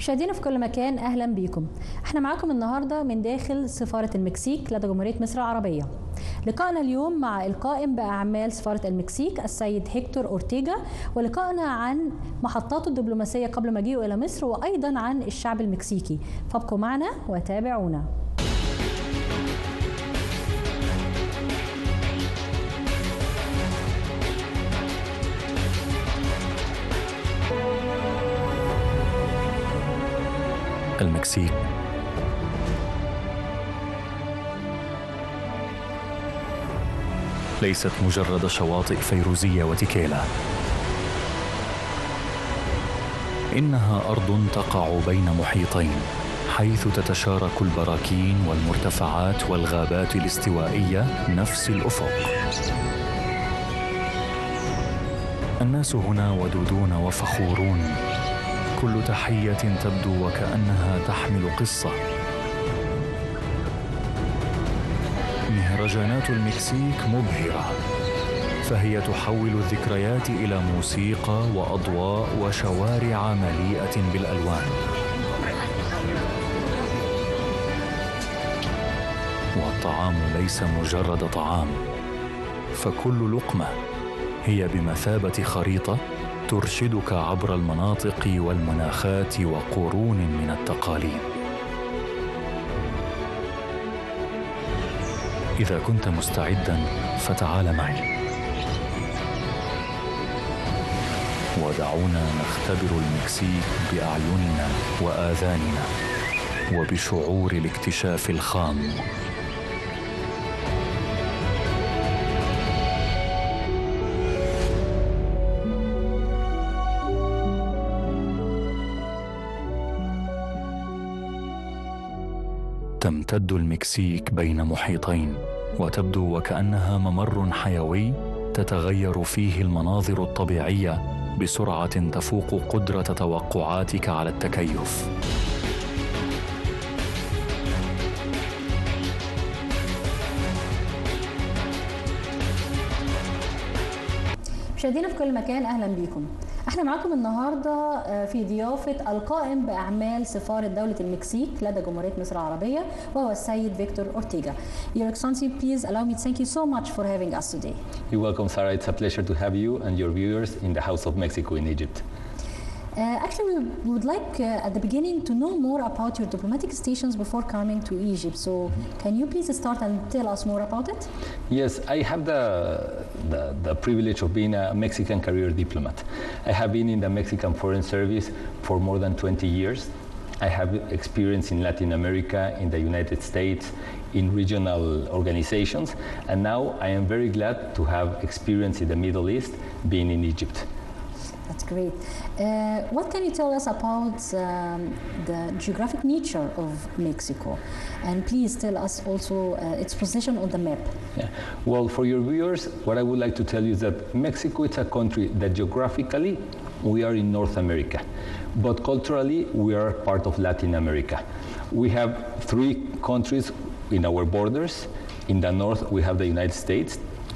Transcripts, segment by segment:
مشاهدينا في كل مكان، أهلا بيكم. احنا معاكم النهاردة من داخل سفارة المكسيك لدى جمهورية مصر العربية. لقاءنا اليوم مع القائم بأعمال سفارة المكسيك السيد هيكتور أورتيجا، ولقاءنا عن محطاته الدبلوماسية قبل مجيئه إلى مصر، وأيضا عن الشعب المكسيكي. فابقوا معنا وتابعونا. المكسيك ليست مجرد شواطئ فيروزية وتكيلة، إنها أرض تقع بين محيطين، حيث تتشارك البراكين والمرتفعات والغابات الاستوائية نفس الأفق. الناس هنا ودودون وفخورون، كل تحية تبدو وكأنها تحمل قصة. مهرجانات المكسيك مبهرة، فهي تحول الذكريات إلى موسيقى وأضواء وشوارع مليئة بالألوان. والطعام ليس مجرد طعام، فكل لقمة هي بمثابة خريطة ترشدك عبر المناطق والمناخات وقرون من التقاليد. إذا كنت مستعداً فتعال معي، ودعونا نختبر المكسيك بأعيننا وآذاننا وبشعور الاكتشاف الخام. تمتد المكسيك بين محيطين، وتبدو وكأنها ممر حيوي تتغير فيه المناظر الطبيعية بسرعة تفوق قدرة توقعاتك على التكيف. مشاهدينا في كل مكان، أهلا بيكم. احنا معاكم النهارده في ضيافه القائم باعمال سفاره دوله المكسيك لدى جمهوريه مصر العربيه، وهو السيد فيكتور أورتيجا. Your Excellency, please allow me to thank you so much for having us today. You're welcome, Sarah. It's a pleasure to have you and your viewers in the House of Mexico in Egypt. Actually, we would like at the beginning to know more about your diplomatic stations before coming to Egypt. So, can you please start and tell us more about it? Yes, I have the privilege of being a Mexican career diplomat. I have been in the Mexican Foreign Service for more than 20 years. I have experience in Latin America, in the United States, in regional organizations, and now I am very glad to have experience in the Middle East, being in Egypt. That's great. What can you tell us about the geographic nature of Mexico? And please tell us also its position on the map. Yeah. Well, for your viewers, what I would like to tell you is that Mexico is a country that geographically we are in North America, but culturally we are part of Latin America. We have three countries in our borders. In the north, we have the United States,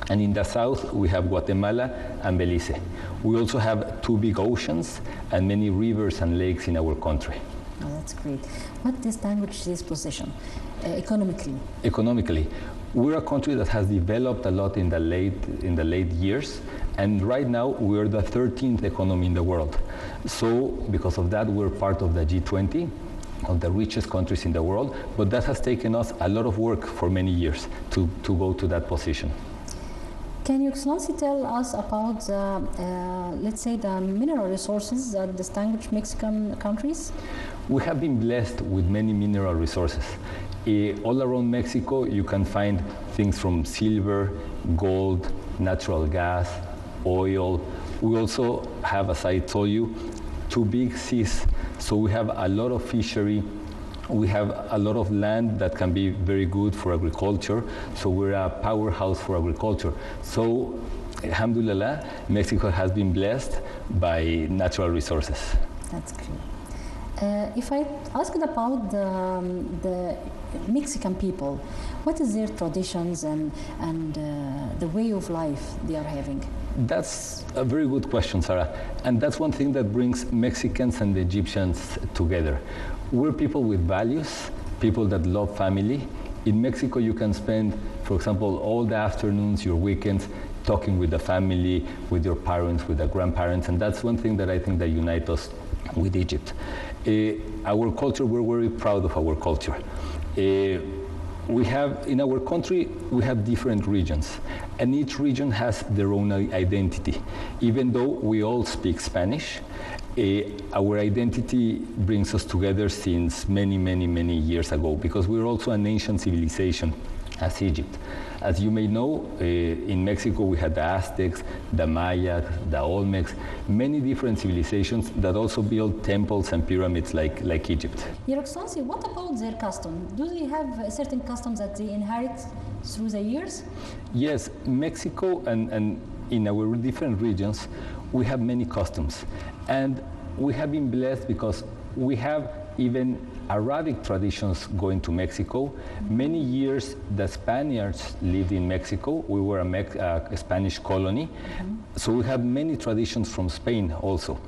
and in the south, we have Guatemala and Belize. We also have two big oceans and many rivers and lakes in our country. Oh, that's great. What distinguishes this position economically? Economically, we're a country that has developed a lot in the late years, and right now we're the 13th economy in the world. So because of that, we're part of the G20, of the richest countries in the world, but that has taken us a lot of work for many years to go to that position. Can you, Excellency, tell us about, let's say, the mineral resources that distinguish Mexican countries? We have been blessed with many mineral resources. All around Mexico, you can find things from silver, gold, natural gas, oil. We also have, as I told you, two big seas, so we have a lot of fishery. We have a lot of land that can be very good for agriculture, so we're a powerhouse for agriculture. So, alhamdulillah, Mexico has been blessed by natural resources. That's great. If I asked about the Mexican people, what is their traditions and the way of life they are having? That's a very good question, Sarah. And that's one thing that brings Mexicans and Egyptians together. We're people with values, people that love family. In Mexico, you can spend, for example, all the afternoons, your weekends, talking with the family, with your parents, with the grandparents, and that's one thing that I think that unites us with Egypt. Our culture, we're very proud of our culture. We have, in our country, we have different regions, and each region has their own identity. Even though we all speak Spanish, our identity brings us together since many, many, many years ago, because we're also an ancient civilization as Egypt. As you may know, in Mexico we had the Aztecs, the Mayas, the Olmecs, many different civilizations that also built temples and pyramids like Egypt. Your Excellency, what about their custom? Do they have certain customs that they inherit through the years? Yes, Mexico and in our different regions, we have many customs. And we have been blessed because we have even Arabic traditions going to Mexico. Many years the Spaniards lived in Mexico. We were a Spanish colony. So we have many traditions from Spain also.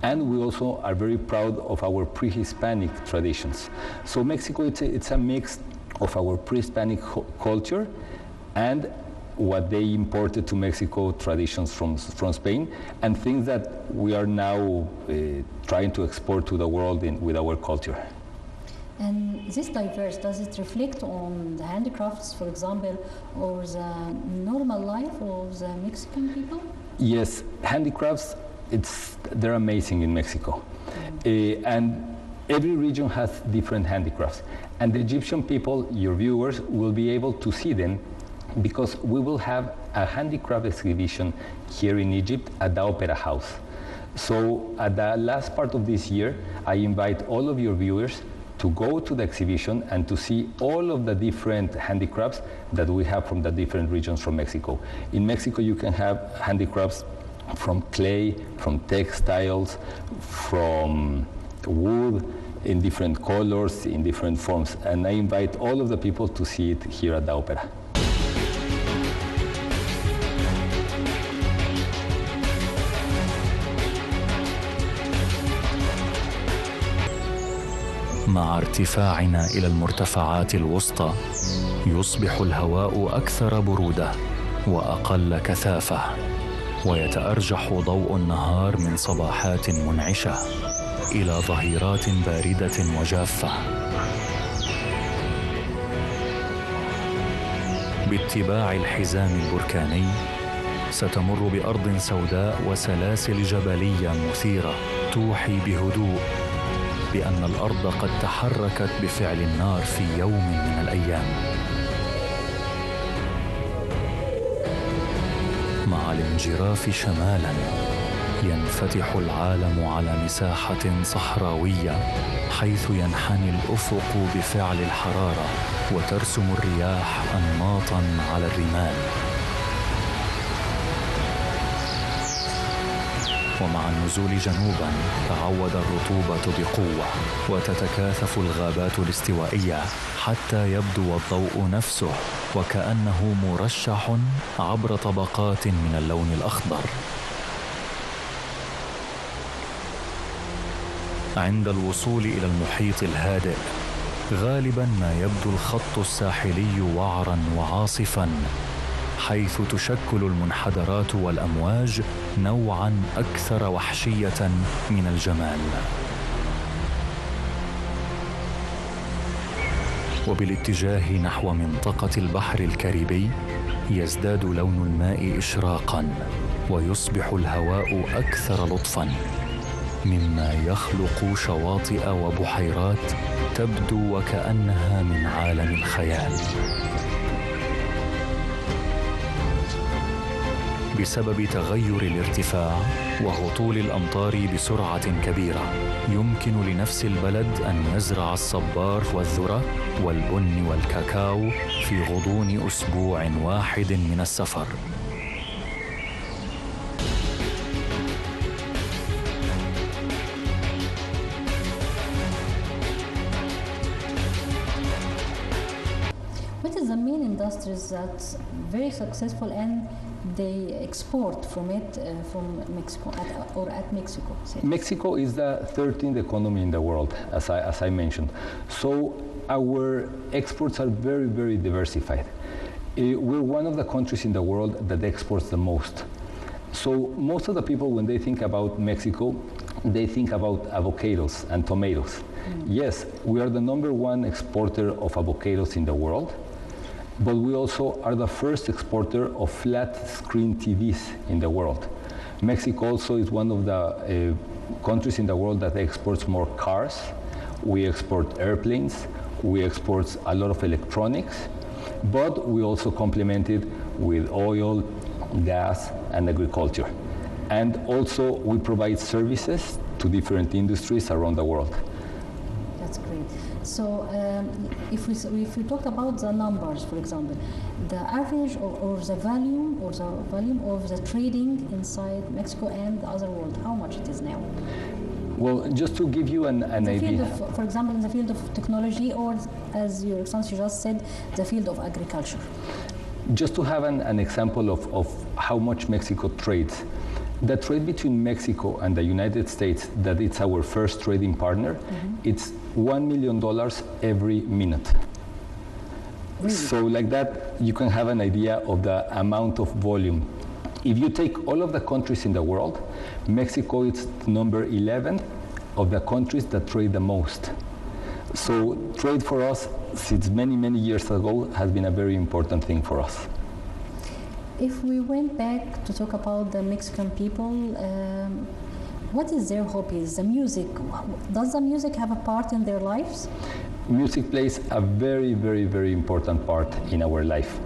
And we also are very proud of our pre-Hispanic traditions. So Mexico, it's a mix of our pre-Hispanic culture and what they imported to Mexico, traditions from Spain, and things that we are now trying to export to the world with our culture. And this diverse, does it reflect on the handicrafts, for example, or the normal life of the Mexican people? Yes, handicrafts, they're amazing in Mexico. And every region has different handicrafts. And the Egyptian people, your viewers, will be able to see them because we will have a handicraft exhibition here in Egypt at the Opera House. So at the last part of this year, I invite all of your viewers to go to the exhibition and to see all of the different handicrafts that we have from the different regions from Mexico. In Mexico, you can have handicrafts from clay, from textiles, from wood, in different colors, in different forms. And I invite all of the people to see it here at the Opera. مع ارتفاعنا إلى المرتفعات الوسطى يصبح الهواء أكثر برودة وأقل كثافة، ويتأرجح ضوء النهار من صباحات منعشة إلى ظهيرات باردة وجافة. باتباع الحزام البركاني ستمر بأرض سوداء وسلاسل جبلية مثيرة توحي بهدوء، بأن الأرض قد تحركت بفعل النار في يوم من الأيام. مع الانجراف شمالاً ينفتح العالم على مساحة صحراوية، حيث ينحني الأفق بفعل الحرارة وترسم الرياح أنماطاً على الرمال. ومع النزول جنوباً تعود الرطوبة بقوة وتتكاثف الغابات الاستوائية حتى يبدو الضوء نفسه وكأنه مرشح عبر طبقات من اللون الأخضر. عند الوصول إلى المحيط الهادئ غالباً ما يبدو الخط الساحلي وعراً وعاصفاً، حيث تشكل المنحدرات والأمواج نوعاً أكثر وحشية من الجمال. وبالاتجاه نحو منطقة البحر الكاريبي يزداد لون الماء إشراقاً ويصبح الهواء أكثر لطفاً، مما يخلق شواطئ وبحيرات تبدو وكأنها من عالم الخيال. بسبب تغير الارتفاع وهطول الأمطار بسرعة كبيرة، يمكن لنفس البلد أن يزرع الصبار والذرة والبن والكاكاو في غضون أسبوع واحد من السفر. the main industries that's very successful and they export from it from Mexico at Mexico? Mexico is the 13th economy in the world, as I mentioned. So our exports are very, very diversified. We're one of the countries in the world that exports the most. So most of the people, when they think about Mexico, they think about avocados and tomatoes. Yes, we are the #1 exporter of avocados in the world, but we also are the first exporter of flat screen TVs in the world. Mexico also is one of the countries in the world that exports more cars. We export airplanes, we export a lot of electronics, but we also complement it with oil, gas, and agriculture. And also we provide services to different industries around the world. That's great. So if we talk about the numbers, for example, the average or the volume of the trading inside Mexico and the other world, how much it is now? Well, just to give you an idea. For example, in the field of technology, or as Your Excellency just said, the field of agriculture. Just to have an example of how much Mexico trades. The trade between Mexico and the United States, that it's our first trading partner, it's $1 million every minute. Really? So like that, you can have an idea of the amount of volume. If you take all of the countries in the world, Mexico is number 11 of the countries that trade the most. So trade for us, since many, many years ago, has been a very important thing for us. If we went back to talk about the Mexican people, what is their hobbies? The music. Does the music have a part in their lives? Music plays a very, very, very important part in our life.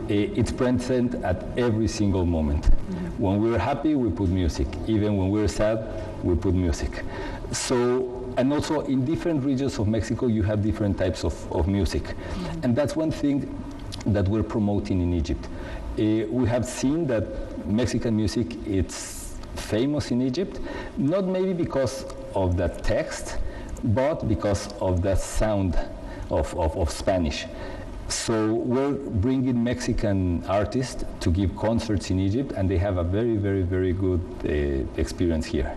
It's present at every single moment. When we're happy, we put music. Even when we're sad, we put music. So, and also in different regions of Mexico, you have different types of music. And that's one thing that we're promoting in Egypt. We have seen that Mexican music is famous in Egypt, not maybe because of the text, but because of the sound of Spanish. So we're bringing Mexican artists to give concerts in Egypt, and they have a very, very, very good experience here.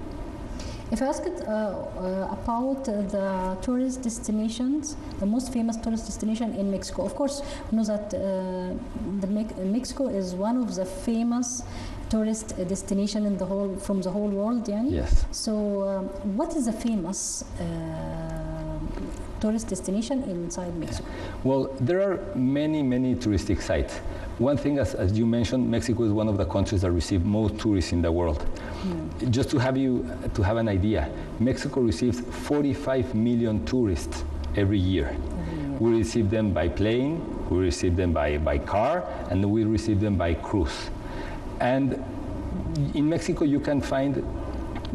If I ask about the tourist destinations, the most famous tourist destination in Mexico, of course, we know that Mexico is one of the famous tourist destination in from the whole world, yani? Yes. So, what is a famous tourist destination inside Mexico? Well, there are many, many touristic sites. One thing, as you mentioned, Mexico is one of the countries that receive most tourists in the world. Just to have an idea, Mexico receives 45 million tourists every year. We receive them by plane, we receive them by car, and we receive them by cruise. And in Mexico, you can find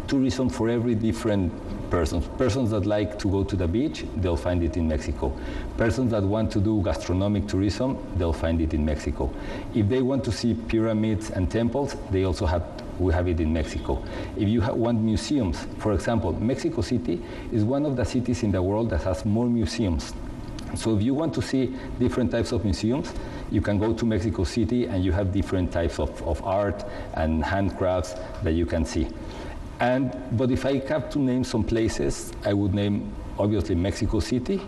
tourism for every different persons. Persons that like to go to the beach, they'll find it in Mexico. Persons that want to do gastronomic tourism, they'll find it in Mexico. If they want to see pyramids and temples, we have it in Mexico. If you want museums, for example, Mexico City is one of the cities in the world that has more museums. So if you want to see different types of museums, you can go to Mexico City and you have different types of art and handcrafts that you can see. But if I have to name some places, I would name obviously Mexico City.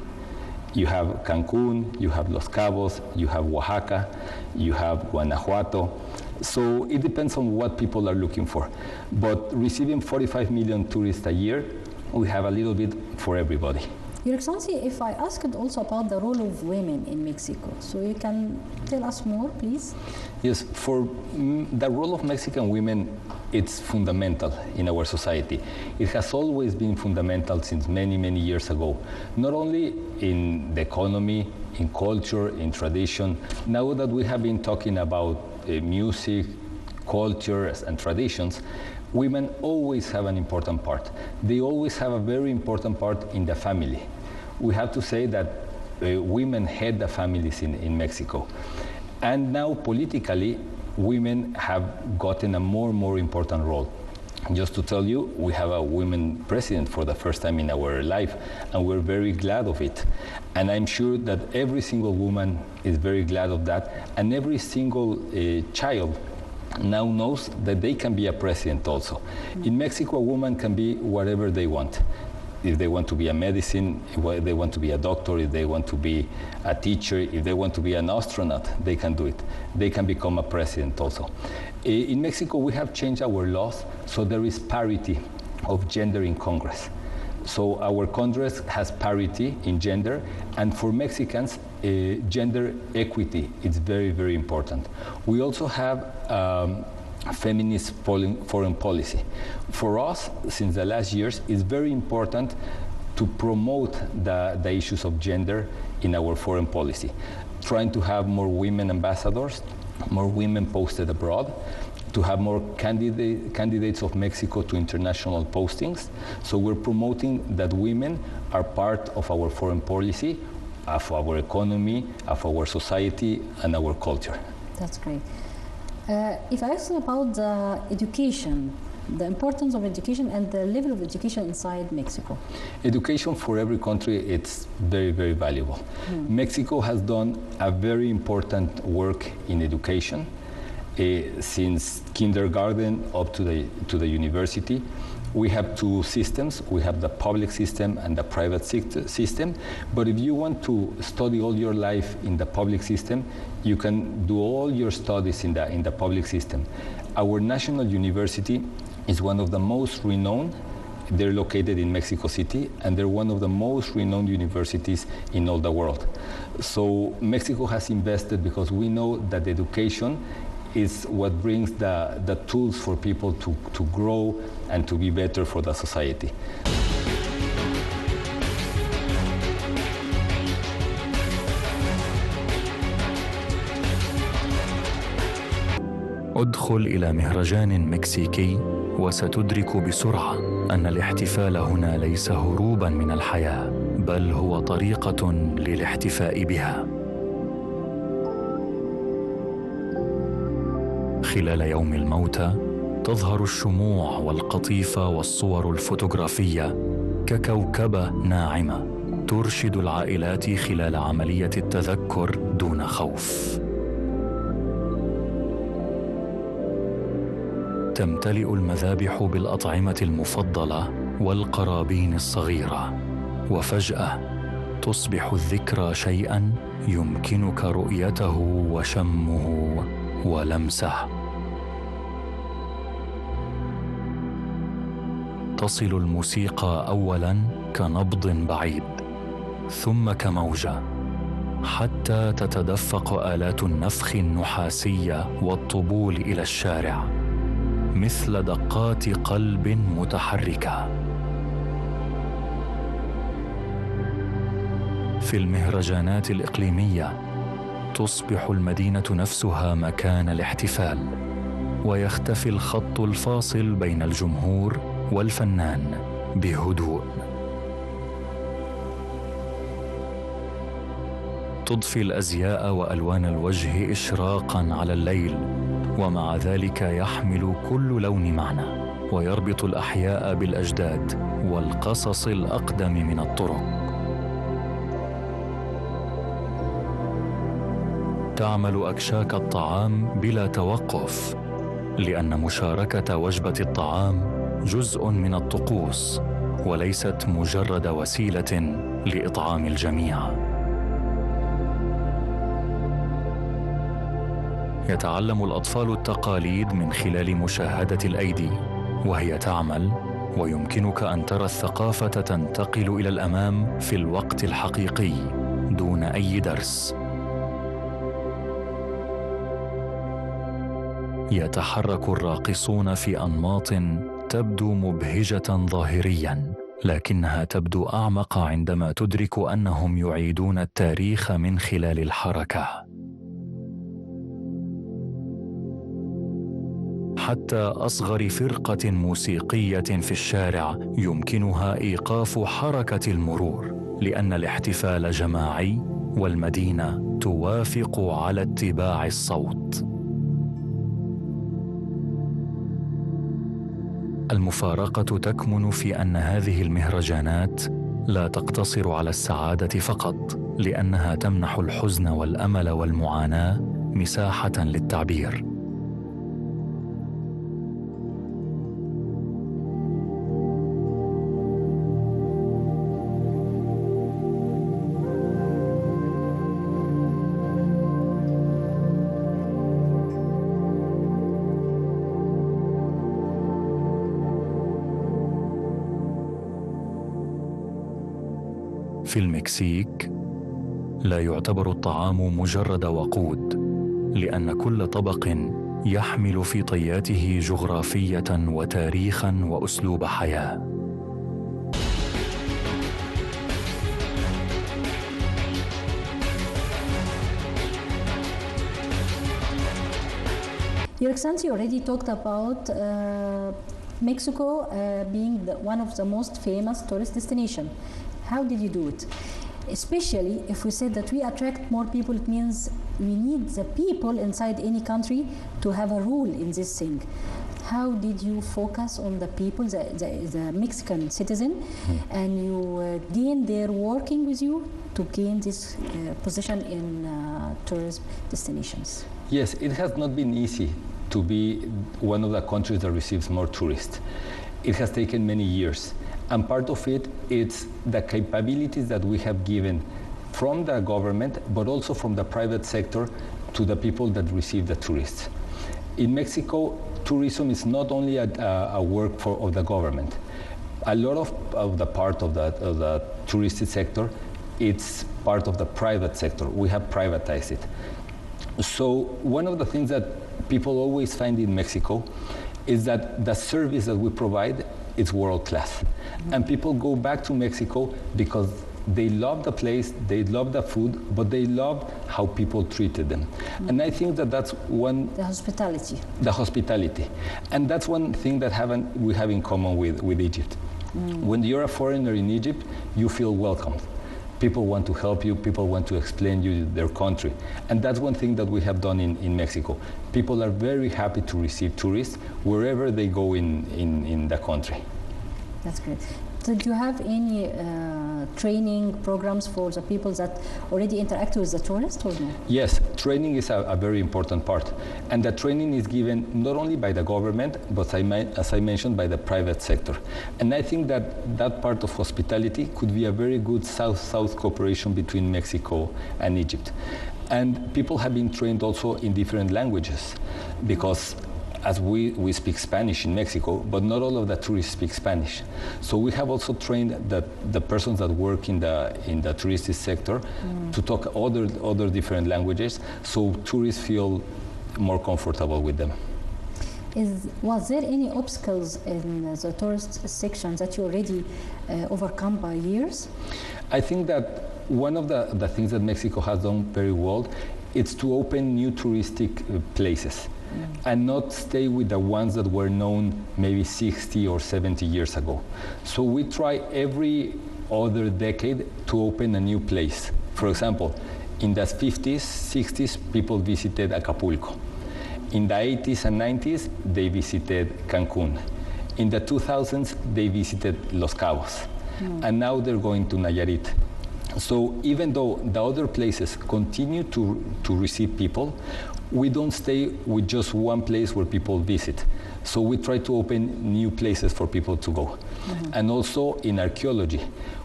You have Cancun, you have Los Cabos, you have Oaxaca, you have Guanajuato. So it depends on what people are looking for. But receiving 45 million tourists a year, we have a little bit for everybody. Your Excellency, if I asked also about the role of women in Mexico, so you can tell us more, please? Yes, for the role of Mexican women, it's fundamental in our society. It has always been fundamental since many, many years ago, not only in the economy, in culture, in tradition. Now that we have been talking about music, culture, and traditions, women always have an important part. They always have a very important part in the family. We have to say that women head the families in Mexico. And now politically, women have gotten a more and more important role. Just to tell you, we have a women president for the first time in our life, and we're very glad of it. And I'm sure that every single woman is very glad of that, and every single child now knows that they can be a president also. In Mexico, a woman can be whatever they want. If they want to be a medicine, if they want to be a doctor, if they want to be a teacher, if they want to be an astronaut, they can do it. They can become a president also. In Mexico, we have changed our laws, so there is parity of gender in Congress. So our Congress has parity in gender, and for Mexicans, gender equity is very, very important. We also have feminist foreign policy. For us, since the last years, it's very important to promote the issues of gender in our foreign policy, trying to have more women ambassadors, more women posted abroad, to have more candidates of Mexico to international postings. So we're promoting that women are part of our foreign policy, of our economy, of our society, and our culture. That's great. If I ask you about the education, the importance of education and the level of education inside Mexico. Education for every country, it's very, very valuable. Mexico has done a very important work in education since kindergarten up to the university. We have two systems. We have the public system and the private system. But if you want to study all your life in the public system, you can do all your studies in the public system. Our national university is one of the most renowned. They're located in Mexico City, and they're one of the most renowned universities in all the world. So Mexico has invested because we know that education is what brings the tools for people to grow and to be better for the society. ادخل إلى مهرجان مكسيكي وستدرك بسرعة أن الاحتفال هنا ليس هروباً من الحياة، بل هو طريقة للاحتفاء بها. خلال يوم الموتى تظهر الشموع والقطيفة والصور الفوتوغرافية ككوكبة ناعمة ترشد العائلات خلال عملية التذكر دون خوف. تمتلئ المذابح بالأطعمة المفضلة والقرابين الصغيرة، وفجأة تصبح الذكرى شيئاً يمكنك رؤيته وشمه ولمسه. تصل الموسيقى أولاً كنبض بعيد، ثم كموجة، حتى تتدفق آلات النفخ النحاسية والطبول إلى الشارع مثل دقات قلب متحركة. في المهرجانات الإقليمية تصبح المدينة نفسها مكان الاحتفال، ويختفي الخط الفاصل بين الجمهور والفنان بهدوء. تضفي الأزياء وألوان الوجه إشراقاً على الليل، ومع ذلك يحمل كل لون معنى، ويربط الأحياء بالأجداد والقصص الأقدم من الطرق. تعمل أكشاك الطعام بلا توقف، لأن مشاركة وجبة الطعام جزء من الطقوس وليست مجرد وسيلة لإطعام الجميع. يتعلم الأطفال التقاليد من خلال مشاهدة الأيدي وهي تعمل، ويمكنك أن ترى الثقافة تنتقل إلى الأمام في الوقت الحقيقي دون أي درس. يتحرك الراقصون في أنماط تبدو مبهجة ظاهرياً، لكنها تبدو أعمق عندما تدرك أنهم يعيدون التاريخ من خلال الحركة. حتى أصغر فرقة موسيقية في الشارع يمكنها إيقاف حركة المرور، لأن الاحتفال جماعي والمدينة توافق على اتباع الصوت. المفارقة تكمن في أن هذه المهرجانات لا تقتصر على السعادة فقط، لأنها تمنح الحزن والأمل والمعاناة مساحة للتعبير. في المكسيك لا يعتبر الطعام مجرد وقود، لأن كل طبق يحمل في طياته جغرافية وتاريخا وأسلوب حياة. Your Excellency already talked about Mexico being one of the most famous tourist destinations. How did you do it? Especially if we said that we attract more people, it means we need the people inside any country to have a role in this thing. How did you focus on the people, the Mexican citizen, and you gain their working with you to gain this position in tourist destinations? Yes, it has not been easy to be one of the countries that receives more tourists. It has taken many years. And part of it is the capabilities that we have given from the government, but also from the private sector to the people that receive the tourists. In Mexico, tourism is not only a work of the government. A lot of the part of the touristic sector, it's part of the private sector. We have privatized it. So one of the things that people always find in Mexico is that the service that we provide is world class. And people go back to Mexico because they love the place, they love the food, but they love how people treated them. And I think that that's one... The hospitality. The hospitality. And that's one thing that we have in common with Egypt. When you're a foreigner in Egypt, you feel welcomed. People want to help you, people want to explain you their country. And that's one thing that we have done in Mexico. People are very happy to receive tourists wherever they go in the country. That's great. Did you have any training programs for the people that already interact with the tourists or no? Yes, training is a very important part. And the training is given not only by the government, but as I mentioned, by the private sector. And I think that part of hospitality could be a very good South-South cooperation between Mexico and Egypt. And people have been trained also in different languages because as we speak Spanish in Mexico, but not all of the tourists speak Spanish. So we have also trained the persons that work in the touristic sector to talk other different languages, so tourists feel more comfortable with them. Was there any obstacles in the tourist section that you already overcome by years? I think that one of the things that Mexico has done very well is to open new touristic places. And not stay with the ones that were known maybe 60 or 70 years ago. So we try every other decade to open a new place. For example, in the 50s, 60s, people visited Acapulco. In the 80s and 90s, they visited Cancun. In the 2000s, they visited Los Cabos. And now they're going to Nayarit. So even though the other places continue to receive people, we don't stay with just one place where people visit. So we try to open new places for people to go. And also in archaeology,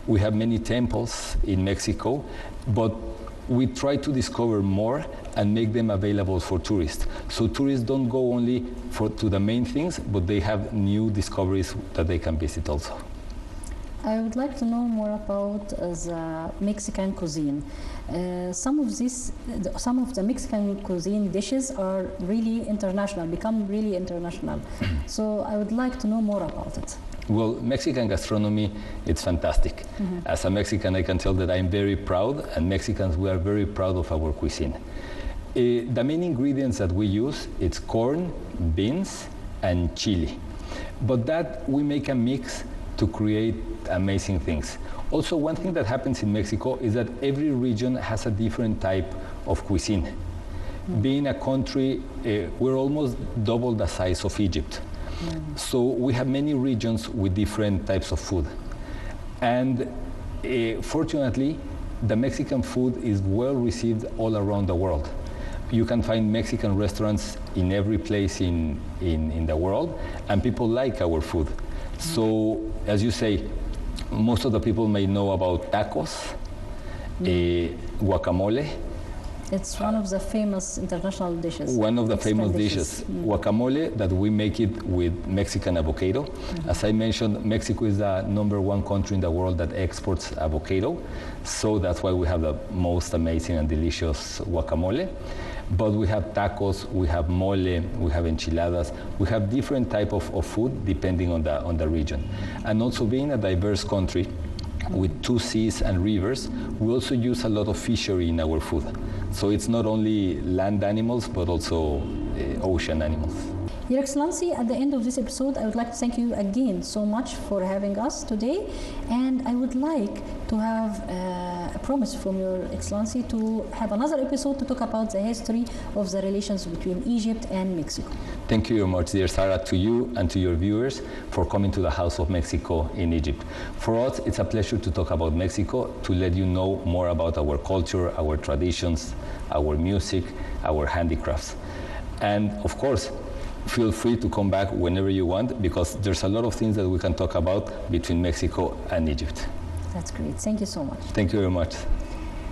we have many temples in Mexico, but we try to discover more and make them available for tourists. So tourists don't go only to the main things, but they have new discoveries that they can visit also. I would like to know more about the Mexican cuisine. Some of the Mexican cuisine dishes are really international, become really international. So I would like to know more about it. Well, Mexican gastronomy, it's fantastic. As a Mexican, I can tell that I'm very proud, and Mexicans, we are very proud of our cuisine. The main ingredients that we use, it's corn, beans, and chili. But that we make a mix to create amazing things. Also, one thing that happens in Mexico is that every region has a different type of cuisine. Being a country, we're almost double the size of Egypt. So we have many regions with different types of food. And fortunately, the Mexican food is well received all around the world. You can find Mexican restaurants in every place in the world, and people like our food. So, as you say, most of the people may know about tacos, guacamole. It's one of the famous international dishes. One of the famous dishes. Guacamole, that we make it with Mexican avocado. As I mentioned, Mexico is the #1 country in the world that exports avocado. So that's why we have the most amazing and delicious guacamole. But we have tacos, we have mole, we have enchiladas. We have different type of food depending on the region. And also, being a diverse country with 2 seas and rivers, we also use a lot of fishery in our food. So it's not only land animals, but also ocean animals. Your Excellency, at the end of this episode, I would like to thank you again so much for having us today. And I would like to have a promise from Your Excellency to have another episode to talk about the history of the relations between Egypt and Mexico. Thank you very much, dear Sarah, to you and to your viewers for coming to the House of Mexico in Egypt. For us, it's a pleasure to talk about Mexico, to let you know more about our culture, our traditions, our music, our handicrafts. And of course, feel free to come back whenever you want, because there's a lot of things that we can talk about between Mexico and Egypt. That's great. Thank you so much. Thank you very much.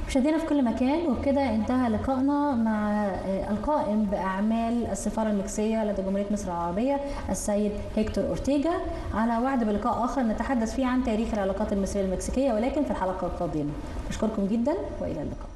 مشاهدينا في كل مكان، وبكده انتهى لقائنا مع القائم بأعمال السفارة المكسية لدى جمهورية مصر العربية السيد هيكتور أورتيجا، على وعد بلقاء آخر نتحدث فيه عن تاريخ العلاقات المصرية المكسيكية، ولكن في الحلقة القادمة. بشكركم جدا وإلى اللقاء.